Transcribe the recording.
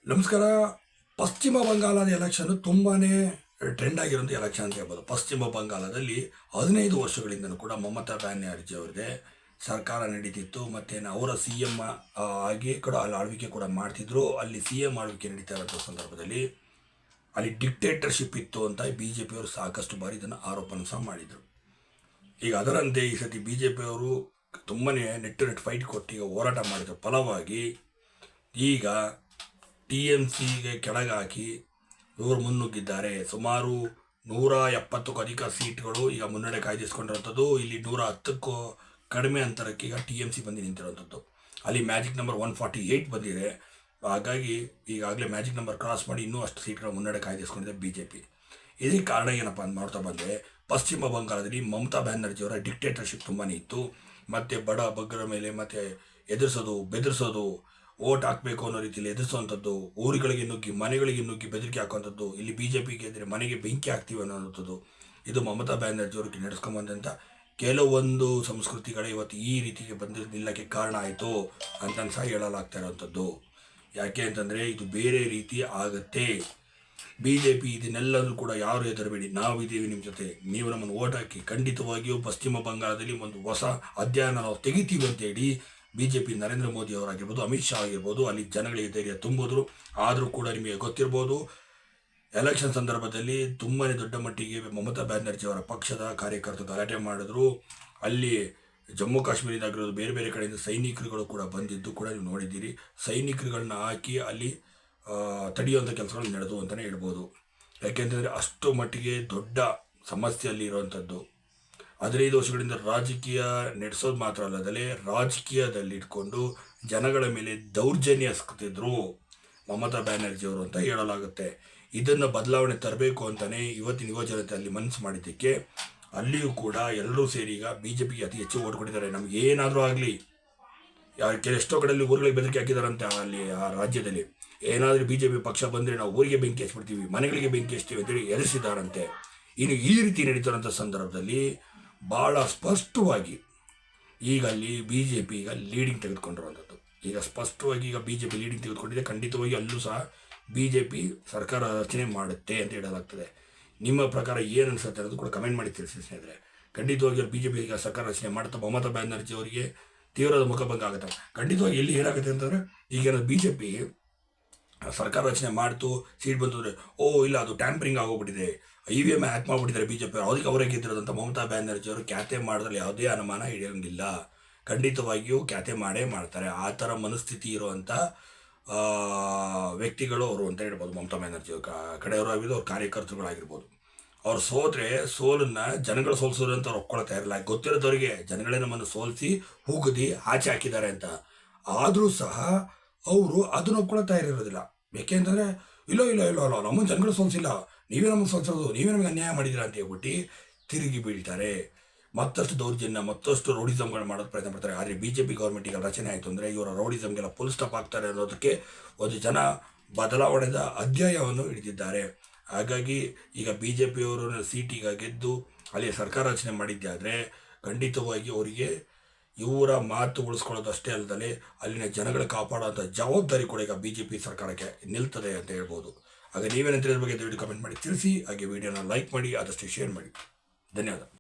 ನಮಸ್ಕಾರ. ಪಶ್ಚಿಮ ಬಂಗಾಳದ ಎಲೆಕ್ಷನ್ ತುಂಬಾ ಟ್ರೆಂಡ್ ಆಗಿರೋಂಥ ಎಲೆಕ್ಷನ್ ಅಂತ ಹೇಳ್ಬೋದು. ಪಶ್ಚಿಮ ಬಂಗಾಳದಲ್ಲಿ 15 ವರ್ಷಗಳಿಂದಲೂ ಕೂಡ ಮಮತಾ ಬ್ಯಾನರ್ಜಿ ಅವರಿಗೆ ಸರ್ಕಾರ ನಡೀತಿತ್ತು. ಮತ್ತು ಅವರ ಸಿ ಎಂ ಆಗಿ ಕೂಡ ಅಲ್ಲಿ ಆಳ್ವಿಕೆ ಕೂಡ ಮಾಡ್ತಿದ್ರು. ಅಲ್ಲಿ ಸಿ ಎಂ ಆಳ್ವಿಕೆ ನಡೀತಾ ಇರೋಂಥ ಸಂದರ್ಭದಲ್ಲಿ ಅಲ್ಲಿ ಡಿಕ್ಟೇಟರ್ಶಿಪ್ ಇತ್ತು ಅಂತ BJP ಅವರು ಸಾಕಷ್ಟು ಬಾರಿ ಇದನ್ನು ಆರೋಪನ ಸಹ ಮಾಡಿದರು. ಈಗ ಅದರಂತೆ ಈ ಸತಿ BJP ಅವರು ತುಂಬಾ ನೆಟ್ಟು ಫೈಟ್ ಕೊಟ್ಟು ಈಗ ಹೋರಾಟ ಮಾಡಿದ ಫಲವಾಗಿ ಈಗ TMCಗೆ ಕೆಳಗಾಕಿ ಇವರು ಮುನ್ನುಗ್ಗಿದ್ದಾರೆ. ಸುಮಾರು 170ಕ್ಕೂ ಅಧಿಕ ಸೀಟ್ಗಳು ಈಗ ಮುನ್ನಡೆ ಕಾಯ್ದಿರಿಸ್ಕೊಂಡಿರುವಂಥದ್ದು. ಇಲ್ಲಿ 110ಕ್ಕೂ ಕಡಿಮೆ ಅಂತರಕ್ಕೆ ಈಗ TMC ಬಂದು ನಿಂತಿರುವಂಥದ್ದು. ಅಲ್ಲಿ ಮ್ಯಾಜಿಕ್ ನಂಬರ್ 148 ಬಂದಿದೆ. ಹಾಗಾಗಿ ಈಗಾಗಲೇ ಮ್ಯಾಜಿಕ್ ನಂಬರ್ ಕ್ರಾಸ್ ಮಾಡಿ ಇನ್ನೂ ಅಷ್ಟು ಸೀಟ್ಗಳ ಮುನ್ನಡೆ ಕಾಯ್ದಿರಿಸ್ಕೊಂಡಿದೆ BJP. ಇದಕ್ಕೆ ಕಾರಣ ಏನಪ್ಪ ಅಂತ ಮಾಡ್ತಾ ಬಂದರೆ, ಪಶ್ಚಿಮ ಬಂಗಾಳದಲ್ಲಿ ಮಮತಾ ಬ್ಯಾನರ್ಜಿಯವರ ಡಿಕ್ಟೇಟರ್ಶಿಪ್ ತುಂಬಾ ಇತ್ತು. ಮತ್ತು ಬಡ ಬಗ್ಗರ ಮೇಲೆ ಮತ್ತು ಎದುರಿಸೋದು, ಬೆದರಿಸೋದು, ಓಟ್ ಹಾಕಬೇಕು ಅನ್ನೋ ರೀತಿಯಲ್ಲಿ ಎದುರಿಸುವಂಥದ್ದು, ಊರುಗಳಿಗೆ ನುಗ್ಗಿ ಮನೆಗಳಿಗೆ ನುಗ್ಗಿ ಬೆದರಿಕೆ ಹಾಕುವಂಥದ್ದು, ಇಲ್ಲಿ BJPಗೆ ಇದ್ದರೆ ಮನೆಗೆ ಬೆಂಕಿ ಹಾಕ್ತೀವಿ ಅನ್ನೋಂಥದ್ದು, ಇದು ಮಮತಾ ಬ್ಯಾನರ್ಜಿ ಅವ್ರಿಗೆ ನಡೆಸ್ಕೊಂಬಂದಂಥ ಕೆಲವೊಂದು ಸಂಸ್ಕೃತಿಗಳೇ ಇವತ್ತು ಈ ರೀತಿಗೆ ಬಂದು ನಿಲ್ಲಕ್ಕೆ ಕಾರಣ ಆಯಿತು ಅಂತ ಸಹ ಹೇಳಲಾಗ್ತಾ ಇರೋವಂಥದ್ದು. ಯಾಕೆ ಅಂತಂದರೆ ಇದು ಬೇರೆ ರೀತಿ ಆಗುತ್ತೆ. BJP ಇದನ್ನೆಲ್ಲರೂ ಕೂಡ ಯಾರು ಹೆದರಬೇಡಿ, ನಾವಿದ್ದೀವಿ ನಿಮ್ಮ ಜೊತೆ, ನೀವು ನಮ್ಮನ್ನು ಓಟ್ ಹಾಕಿ, ಖಂಡಿತವಾಗಿಯೂ ಪಶ್ಚಿಮ ಬಂಗಾಳದಲ್ಲಿ ಒಂದು ಹೊಸ ಅಧ್ಯಯನ ನಾವು ತೆಗಿತೀವಿ ಅಂತೇಳಿ BJP ನರೇಂದ್ರ ಮೋದಿ ಅವರಾಗಿರ್ಬೋದು, ಅಮಿತ್ ಶಾ ಆಗಿರ್ಬೋದು, ಅಲ್ಲಿ ಜನಗಳಿಗೆ ಧೈರ್ಯ ತುಂಬಿದ್ರು. ಆದರೂ ಕೂಡ ನಿಮಗೆ ಗೊತ್ತಿರ್ಬೋದು, ಎಲೆಕ್ಷನ್ ಸಂದರ್ಭದಲ್ಲಿ ತುಂಬಾ ದೊಡ್ಡ ಮಟ್ಟಿಗೆ ಮಮತಾ ಬ್ಯಾನರ್ಜಿ ಅವರ ಪಕ್ಷದ ಕಾರ್ಯಕರ್ತರು ಗಲಾಟೆ ಮಾಡಿದ್ರು. ಅಲ್ಲಿ ಜಮ್ಮು ಕಾಶ್ಮೀರದಾಗಿರೋದು ಬೇರೆ ಬೇರೆ ಕಡೆಯಿಂದ ಸೈನಿಕರುಗಳು ಕೂಡ ಬಂದಿದ್ದು ಕೂಡ ನೀವು ನೋಡಿದ್ದೀರಿ. ಸೈನಿಕರುಗಳನ್ನ ಹಾಕಿ ಅಲ್ಲಿ ತಡೆಯುವಂಥ ಕೆಲಸಗಳು ನಡೆದು ಅಂತಲೇ ಹೇಳ್ಬೋದು. ಯಾಕೆಂತಂದರೆ ಅಷ್ಟು ಮಟ್ಟಿಗೆ ದೊಡ್ಡ ಸಮಸ್ಯೆಯಲ್ಲಿ ಇರುವಂಥದ್ದು. 15 ವರ್ಷಗಳಿಂದ ರಾಜಕೀಯ ನಡೆಸೋದು ಮಾತ್ರ ಅಲ್ಲದಲೇ ರಾಜಕೀಯದಲ್ಲಿ ಇಟ್ಕೊಂಡು ಜನಗಳ ಮೇಲೆ ದೌರ್ಜನ್ಯ ಎಸಗ್ತಿದ್ರು ಮಮತಾ ಬ್ಯಾನರ್ಜಿ ಅವರು ಅಂತ ಹೇಳಲಾಗುತ್ತೆ. ಇದನ್ನು ಬದಲಾವಣೆ ತರಬೇಕು ಅಂತಲೇ ಇವತ್ತಿನ ಯುವಜನತೆ ಅಲ್ಲಿ ಮನಸ್ಸು ಮಾಡಿದ್ದಕ್ಕೆ ಅಲ್ಲಿಯೂ ಕೂಡ ಎಲ್ಲರೂ ಸೇರಿ ಈಗ BJPಗೆ ಅತಿ ಹೆಚ್ಚು ಓಟ್ ಕೊಟ್ಟಿದ್ದಾರೆ. ನಮ್ಗೆ ಏನಾದರೂ ಆಗಲಿ, ಎಷ್ಟೋ ಕಡೆಯಲ್ಲಿ ಊರುಗಳಿಗೆ ಬೆದರಿಕೆ ಹಾಕಿದಾರಂತೆ. ಅಲ್ಲಿ ಆ ರಾಜ್ಯದಲ್ಲಿ ಏನಾದರೂ BJP ಪಕ್ಷ ಬಂದರೆ ನಾವು ಊರಿಗೆ ಬೆಂಕಿ ಹಚ್ಬಿಡ್ತೀವಿ, ಮನೆಗಳಿಗೆ ಬೆಂಕಿ ಹಚ್ತೀವಿ ಅಂತೇಳಿ ಎದುರಿಸಿದ್ದಾರಂತೆ. ಇನ್ನು ಈ ರೀತಿ ನಡೀತಿರೋಂಥ ಸಂದರ್ಭದಲ್ಲಿ ಭಾಳ ಸ್ಪಷ್ಟವಾಗಿ ಈಗ ಅಲ್ಲಿ BJP ಈಗ ಲೀಡಿಂಗ್ ತೆಗೆದುಕೊಂಡಿರುವಂಥದ್ದು. ಈಗ ಸ್ಪಷ್ಟವಾಗಿ ಈಗ BJP ಲೀಡಿಂಗ್ ತೆಗೆದುಕೊಂಡಿದೆ. ಖಂಡಿತವಾಗಿ ಅಲ್ಲೂ ಸಹ BJP ಸರ್ಕಾರ ರಚನೆ ಮಾಡುತ್ತೆ ಅಂತ ಹೇಳಲಾಗ್ತದೆ. ನಿಮ್ಮ ಪ್ರಕಾರ ಏನು ಅನಿಸುತ್ತೆ ಅನ್ನೋದು ಕೂಡ ಕಮೆಂಟ್ ಮಾಡಿ ತಿಳಿಸಿ ಸ್ನೇಹಿತರೆ. ಖಂಡಿತವಾಗಿ ಅಲ್ಲಿ BJP ಈಗ ಸರ್ಕಾರ ರಚನೆ ಮಾಡುತ್ತಾ ಮಮತಾ ಬ್ಯಾನರ್ಜಿ ಅವರಿಗೆ ತೀವ್ರವಾದ ಮುಖಭಂಗ ಆಗುತ್ತೆ. ಖಂಡಿತವಾಗಿ ಎಲ್ಲಿ ಏನಾಗುತ್ತೆ ಅಂತಂದರೆ, ಈಗ BJP ಸರ್ಕಾರ ರಚನೆ ಮಾಡ್ತು, ಸೀಟ್ ಬಂತು ಅಂದರೆ ಇಲ್ಲ ಅದು ಟ್ಯಾಂಪರಿಂಗ್ ಆಗೋಗ್ಬಿಟ್ಟಿದೆ, EVM ಹ್ಯಾಕ್ ಮಾಡಿಬಿಟ್ಟಿದ್ದಾರೆ BJP ಅವರು, ಅದಕ್ಕೆ ಅವರೇ ಗೆದ್ದಿರೋದಂಥ ಮಮತಾ ಬ್ಯಾನರ್ಜಿ ಅವರು ಖ್ಯಾತೆ ಮಾಡಿದ್ರಲ್ಲಿ ಯಾವುದೇ ಅನುಮಾನ ಹಿಡಿಯೋಂಗಿಲ್ಲ. ಖಂಡಿತವಾಗಿಯೂ ಖ್ಯಾತೆ ಮಾಡೇ ಮಾಡ್ತಾರೆ. ಆ ಥರ ಮನಸ್ಥಿತಿ ಇರುವಂಥ ವ್ಯಕ್ತಿಗಳು ಅವರು ಅಂತ ಹೇಳ್ಬೋದು. ಮಮತಾ ಬ್ಯಾನರ್ಜಿ ಕಡೆಯವರು ಆಗಿರ್ಬೋದು, ಅವ್ರ ಕಾರ್ಯಕರ್ತರುಗಳಾಗಿರ್ಬೋದು. ಅವ್ರು ಸೋತ್ರೆ ಸೋಲನ್ನು ಜನಗಳು ಸೋಲಿಸೋದು ಅಂತ ಅವ್ರು ಒಪ್ಕೊಳ್ತಾ ಇರಲ್ಲ. ಗೊತ್ತಿರೋದವರಿಗೆ ಜನಗಳೇ ನಮ್ಮನ್ನು ಸೋಲಿಸಿ ಹೂಗುದಿ ಆಚೆ ಹಾಕಿದ್ದಾರೆ ಅಂತ. ಆದರೂ ಸಹ ಅವರು ಅದನ್ನು ಒಪ್ಕೊಳ್ತಾ ಇರೋದಿಲ್ಲ. ಏಕೆಂತಂದರೆ ಇಲ್ಲ ನಮ್ಮನ್ನು ಜನಗಳು ಸೋಲಿಸಿಲ್ಲ, ನೀವೇ ನಮಗೆ ಸೋಲಿಸೋದು, ನೀವೇ ನಮಗೆ ಅನ್ಯಾಯ ಮಾಡಿದ್ದೀರಾ ಅಂತ ಹೇಳ್ಬಿಟ್ಟು ತಿರುಗಿ ಬೀಳ್ತಾರೆ. ಮತ್ತಷ್ಟು ದೌರ್ಜನ್ಯ, ಮತ್ತಷ್ಟು ರೌಡಿಸಮ್ಗಳು ಮಾಡೋದು ಪ್ರಯತ್ನ ಪಡ್ತಾರೆ. ಆದರೆ BJP ಗೌರ್ಮೆಂಟ್ ಈಗ ರಚನೆ ಆಯಿತು ಅಂದರೆ ಇವರ ರೌಡಿಸಮ್ಗೆಲ್ಲ ಫುಲ್ ಸ್ಟಾಪ್ ಆಗ್ತಾರೆ ಅನ್ನೋದಕ್ಕೆ ಒಂದು ಜನ ಬದಲಾವಣೆದ ಅಧ್ಯಾಯವನ್ನು ಹಿಡಿದಿದ್ದಾರೆ. ಹಾಗಾಗಿ ಈಗ BJP ಅವರು ಸೀಟೀಗ ಗೆದ್ದು ಅಲ್ಲಿ ಸರ್ಕಾರ ರಚನೆ ಮಾಡಿದ್ದೆ ಆದರೆ ಖಂಡಿತವಾಗಿ ಅವರಿಗೆ ಇವರ ಮಾತು ಉಳಿಸ್ಕೊಳ್ಳೋದು ಅಷ್ಟೇ ಅಲ್ಲದೆ ಅಲ್ಲಿನ ಜನಗಳ ಕಾಪಾಡುವಂಥ ಜವಾಬ್ದಾರಿ ಕೂಡ ಈಗ BJP ಸರ್ಕಾರಕ್ಕೆ ನಿಲ್ತದೆ ಅಂತ ಹೇಳ್ಬೋದು. ಹಾಗೆ ನೀವೇನಂತ ಇದ್ರ ಬಗ್ಗೆ ದಯವಿಟ್ಟು ಕಮೆಂಟ್ ಮಾಡಿ ತಿಳಿಸಿ. ಹಾಗೆ ವಿಡಿಯೋನ ಲೈಕ್ ಮಾಡಿ, ಆದಷ್ಟು ಶೇರ್ ಮಾಡಿ. ಧನ್ಯವಾದ.